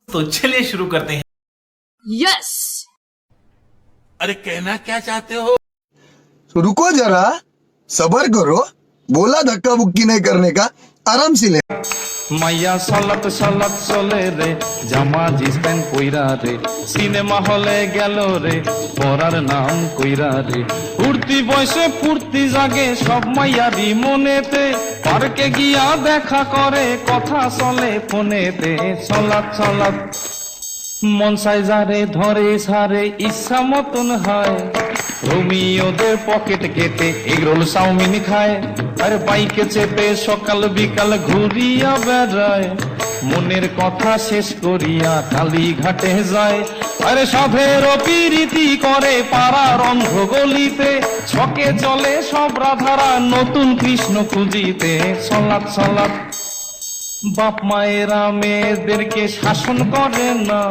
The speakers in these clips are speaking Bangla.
तो चलिए शुरू करते हैं। यस। अरे कहना क्या चाहते हो? रुको जरा, सबर करो। बोला धक्का बुक्की नहीं करने का, आराम से ले। মাইয়া সালাত সালাত চলে রে, জামা জিন্স প্যান্ট কইরা রে, সিনেমা হলে গেল রে, পড়ার নাম কইরা রে, উঠতি বয়সে ফুর্তি জাগে সব মাইয়ারি মনেতে, পার্কে গিয়া দেখা করে কথা চলে ফোনেতে, সালাত সালাত মন চাই যারে ধরে সারে ইচ্ছা মতন হয়, রোমিওদের পকেট কেটে এগরোল চাউমিন খায়, আর বাইকে চেপে সকাল বিকাল ঘুরিয়া বেড়ায়, মনের কথা শেষ করিয়া কালী ঘাটে যায়, আরে সাধের পিরিতি করে পাড়ার অন্ধ গলিতে, ছকে চলে সব রাধারা নতুন কৃষ্ণ খুঁজিতে, সালাত সালাত বাপ মায়েরা মেয়েদেরকে শাসন করে না,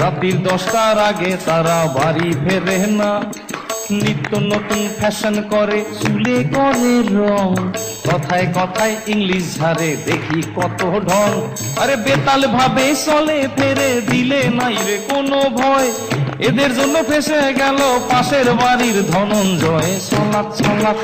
রাত্রির 10টার আগে তারা বাড়ি ফেরে না, নিত্য নতুন ফ্যাশন করে চুলে করে রং, কথায় কথায় ইংলিশ ঝাড়ে দেখি কত ঢং, আরে বেতাল ভাবে চলে ফেরে দিলে নাই রে কোনো ভয়, এদের জন্য ফেসে গেল পাশের বাড়ির ধনঞ্জয়, সালাত সালাত